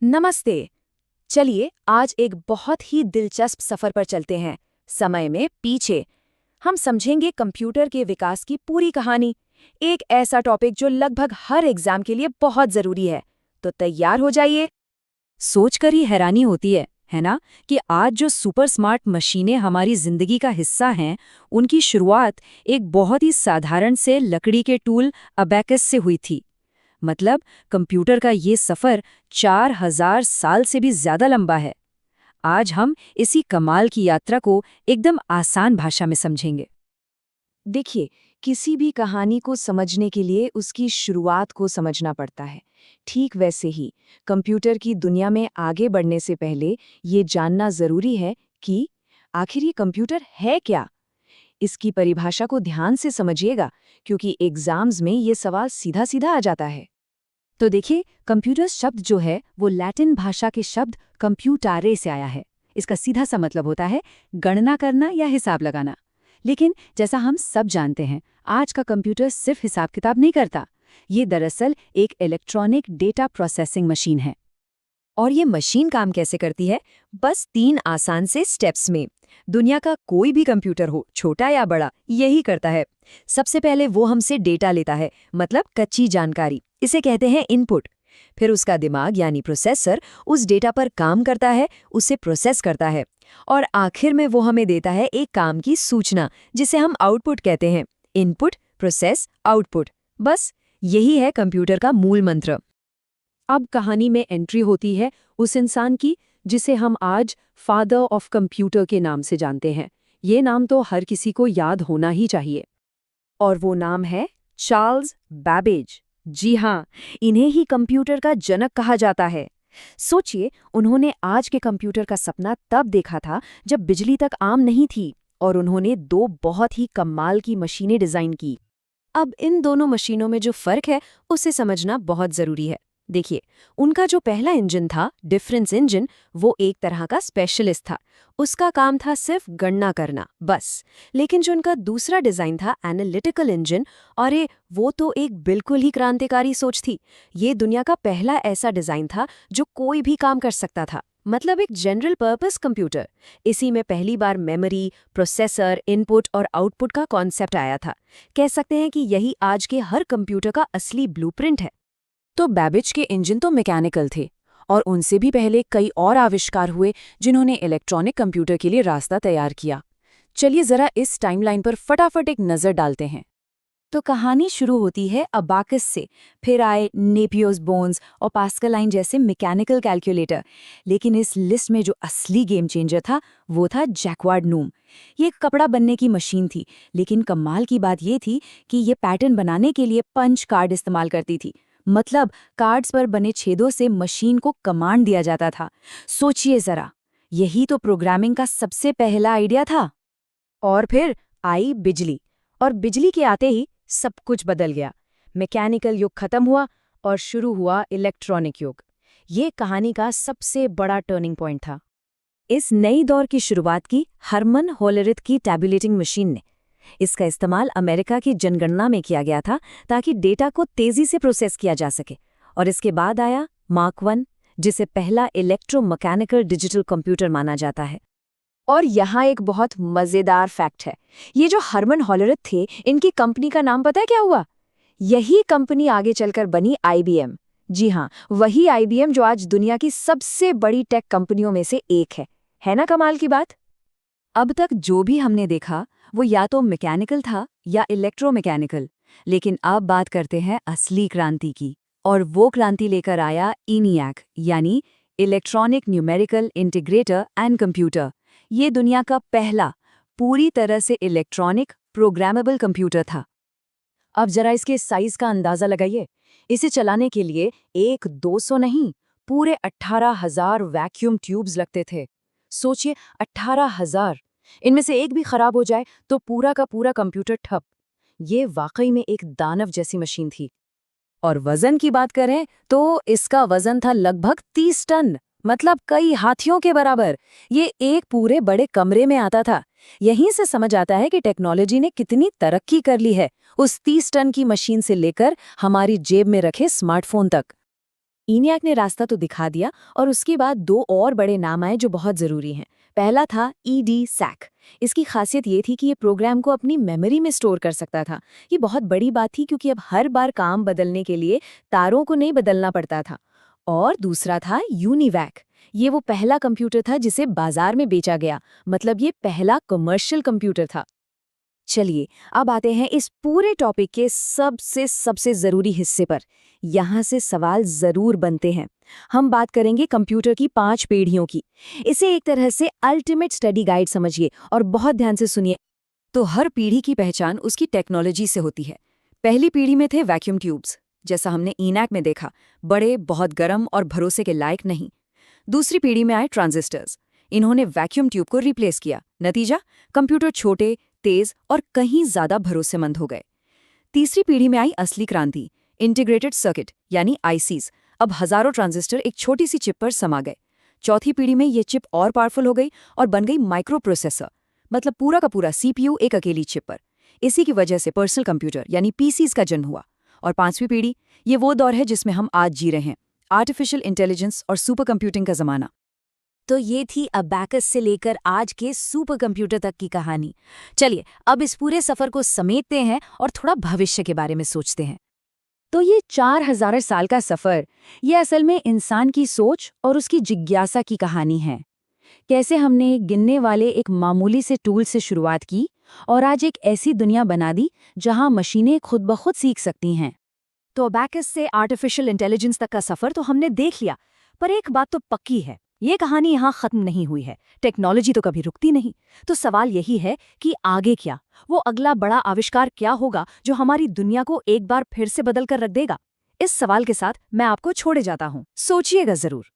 नमस्ते। चलिए आज एक बहुत ही दिलचस्प सफर पर चलते हैं, समय में पीछे। हम समझेंगे कंप्यूटर के विकास की पूरी कहानी, एक ऐसा टॉपिक जो लगभग हर एग्जाम के लिए बहुत जरूरी है। तो तैयार हो जाइए। सोचकर ही हैरानी होती है ना, कि आज जो सुपर स्मार्ट मशीनें हमारी जिंदगी का हिस्सा हैं, उनकी शुरुआत एक बहुत ही साधारण से लकड़ी के टूल अबैकस से हुई थी। मतलब कंप्यूटर का ये सफर 4000 साल से भी ज्यादा लंबा है। आज हम इसी कमाल की यात्रा को एकदम आसान भाषा में समझेंगे। देखिए, किसी भी कहानी को समझने के लिए उसकी शुरुआत को समझना पड़ता है। ठीक वैसे ही कंप्यूटर की दुनिया में आगे बढ़ने से पहले ये जानना जरूरी है कि आखिर ये कंप्यूटर है क्या। इसकी परिभाषा को ध्यान से समझिएगा, क्योंकि एग्जाम्स में ये सवाल सीधा सीधा आ जाता है। तो देखिए, कंप्यूटर शब्द जो है वो लैटिन भाषा के शब्द कंप्यूटारे से आया है। इसका सीधा सा मतलब होता है गणना करना या हिसाब लगाना। लेकिन जैसा हम सब जानते हैं, आज का कंप्यूटर सिर्फ हिसाब किताब नहीं करता। ये दरअसल एक इलेक्ट्रॉनिक डेटा प्रोसेसिंग मशीन है। और ये मशीन काम कैसे करती है? बस 3 आसान से स्टेप्स में। दुनिया का कोई भी कंप्यूटर हो, छोटा या बड़ा, यही करता है। सबसे पहले वो हमसे डेटा लेता है, मतलब कच्ची जानकारी। इसे कहते हैं इनपुट। फिर उसका दिमाग यानी प्रोसेसर उस डेटा पर काम करता है, उसे प्रोसेस करता है। और आखिर में वो हमें देता है एक काम की सूचना, जिसे हम आउटपुट कहते हैं। Input, process, output. बस यही है कंप्यूटर का मूल मंत्र। अब कहानी में एंट्री होती है उस इंसान की जिसे हम आज फादर ऑफ कंप्यूटर के नाम से जानते हैं। ये नाम तो हर किसी को याद होना ही चाहिए। और वो नाम है चार्ल्स बैबेज। जी हाँ, इन्हें ही कंप्यूटर का जनक कहा जाता है। सोचिए, उन्होंने आज के कंप्यूटर का सपना तब देखा था जब बिजली तक आम नहीं थी, और उन्होंने 2 बहुत ही कमाल की मशीनें डिजाइन की। अब इन दोनों मशीनों में जो फर्क है उसे समझना बहुत जरूरी है। देखिए, उनका जो पहला इंजन था, डिफरेंस इंजन, वो एक तरह का स्पेशलिस्ट था। उसका काम था सिर्फ गणना करना, बस। लेकिन जो उनका दूसरा डिजाइन था, एनालिटिकल इंजन, अरे वो तो एक बिल्कुल ही क्रांतिकारी सोच थी। ये दुनिया का पहला ऐसा डिजाइन था जो कोई भी काम कर सकता था, मतलब एक जनरल पर्पस कंप्यूटर। इसी में पहली बार मेमोरी, प्रोसेसर, इनपुट और आउटपुट का कॉन्सेप्ट आया था। कह सकते हैं कि यही आज के हर कंप्यूटर का असली ब्लूप्रिंट है। तो बैबेज के इंजन तो मैकेनिकल थे, और उनसे भी पहले कई और आविष्कार हुए जिन्होंने इलेक्ट्रॉनिक कंप्यूटर के लिए रास्ता तैयार किया। चलिए जरा इस टाइमलाइन पर फटाफट एक नज़र डालते हैं। तो कहानी शुरू होती है अबाकस से, फिर आए नेपियर्स बोन्स और पास्कलाइन जैसे मैकेनिकल कैलकुलेटर। लेकिन इस लिस्ट में जो असली गेम चेंजर था वो था जैक्वार्ड नूम। ये एक कपड़ा बनने की मशीन थी, लेकिन कमाल की बात ये थी कि ये पैटर्न बनाने के लिए पंच कार्ड इस्तेमाल करती थी। मतलब कार्ड्स पर बने छेदों से मशीन को कमांड दिया जाता था। सोचिए जरा, यही तो प्रोग्रामिंग का सबसे पहला आइडिया था। और फिर आई बिजली, और बिजली के आते ही सब कुछ बदल गया। मैकेनिकल युग खत्म हुआ और शुरू हुआ इलेक्ट्रॉनिक युग। ये कहानी का सबसे बड़ा टर्निंग पॉइंट था। इस नई दौर की शुरुआत की हरमन होलेरिथ की टैबुलेटिंग मशीन ने। इसका इस्तेमाल अमेरिका की जनगणना में किया गया था, ताकि डेटा को तेजी से प्रोसेस किया जा सके। और इसके बाद आया मार्क 1, जिसे पहला इलेक्ट्रोमैकेनिकल डिजिटल कंप्यूटर माना जाता है। और यहाँ एक बहुत मजेदार फैक्ट है। ये जो हरमन होलेरिथ थे, इनकी कंपनी का नाम पता है क्या हुआ? यही कंपनी आगे चलकर बनी IBM। जी हाँ, वही IBM जो आज दुनिया की सबसे बड़ी टेक कंपनियों में से एक है। है ना कमाल की बात? अब तक जो भी हमने देखा वो या तो मैकेनिकल था या इलेक्ट्रोमैकेनिकल। लेकिन अब बात करते हैं असली क्रांति की। और वो क्रांति लेकर आया ENIAC, यानी electronic numerical integrator and computer. ये दुनिया का पहला पूरी तरह से इलेक्ट्रॉनिक प्रोग्रामेबल कंप्यूटर था। अब जरा इसके साइज का अंदाजा लगाइए। इसे चलाने के लिए 1-200 नहीं, पूरे 18,000 वैक्यूम ट्यूब्स लगते थे। सोचिए, 18,000। इनमें से एक भी खराब हो जाए तो पूरा का पूरा कंप्यूटर ठप। ये वाकई में एक दानव जैसी मशीन थी। और वजन की बात करें तो इसका वजन था लगभग 30 टन, मतलब कई हाथियों के बराबर। ये एक पूरे बड़े कमरे में आता था। यहीं से समझ आता है कि टेक्नोलॉजी ने कितनी तरक्की कर ली है, उस 30 टन की मशीन से लेकर हमारी जेब में रखे स्मार्टफोन तक। ENIAC ने रास्ता तो दिखा दिया और उसके बाद दो और बड़े नाम आए जो बहुत ज़रूरी हैं। पहला था EDSAC। इसकी खासियत ये थी कि ये प्रोग्राम को अपनी मेमोरी में स्टोर कर सकता था। ये बहुत बड़ी बात थी क्योंकि अब हर बार काम बदलने के लिए तारों को नहीं बदलना पड़ता था। और दूसरा था UNIVAC। ये वो पहला कंप्यूटर था जिसे बाजार में बेचा गया, मतलब ये पहला कमर्शियल कंप्यूटर था। चलिए अब आते हैं इस पूरे टॉपिक के सबसे सबसे ज़रूरी हिस्से पर। यहाँ से सवाल ज़रूर बनते हैं। हम बात करेंगे कंप्यूटर की 5 पीढ़ियों की। इसे एक तरह से अल्टीमेट स्टडी गाइड समझिए और बहुत ध्यान से सुनिए। तो हर पीढ़ी की पहचान उसकी टेक्नोलॉजी से होती है। पहली पीढ़ी में थे वैक्यूम ट्यूब्स, जैसा हमने ENIAC में देखा, बड़े, बहुत गर्म और भरोसे के लायक नहीं। दूसरी पीढ़ी में आए ट्रांजिस्टर्स। इन्होंने वैक्यूम ट्यूब को रिप्लेस किया। नतीजा, कंप्यूटर छोटे, तेज और कहीं ज्यादा भरोसेमंद हो गए। तीसरी पीढ़ी में आई असली क्रांति, इंटीग्रेटेड सर्किट यानी आईसीज। अब हजारों ट्रांजिस्टर एक छोटी सी चिप पर समा गए। चौथी पीढ़ी में ये चिप और पावरफुल हो गई और बन गई माइक्रो प्रोसेसर, मतलब पूरा का पूरा CPU एक अकेली चिप पर। इसी की वजह से पर्सनल कंप्यूटर यानी PCs का जन्म हुआ। और पांचवी पीढ़ी, ये वो दौर है जिसमें हम आज जी रहे हैं, आर्टिफिशियल इंटेलिजेंस और सुपर कंप्यूटिंग का जमाना। तो ये थी अबैकस से लेकर आज के सुपर कंप्यूटर तक की कहानी। चलिए अब इस पूरे सफर को समेटते हैं और थोड़ा भविष्य के बारे में सोचते हैं। तो ये 4000 साल का सफर, ये असल में इंसान की सोच और उसकी जिज्ञासा की कहानी है। कैसे हमने गिनने वाले एक मामूली से टूल से शुरुआत की और आज एक ऐसी दुनिया बना दी जहां मशीनें खुद ब खुद सीख सकती हैं। तो अबैकस से आर्टिफिशियल इंटेलिजेंस तक का सफर तो हमने देख लिया, पर एक बात तो पक्की है, ये कहानी यहाँ खत्म नहीं हुई है। टेक्नोलॉजी तो कभी रुकती नहीं। तो सवाल यही है कि आगे क्या, वो अगला बड़ा आविष्कार क्या होगा जो हमारी दुनिया को एक बार फिर से बदल कर रख देगा। इस सवाल के साथ मैं आपको छोड़े जाता हूँ, सोचिएगा जरूर।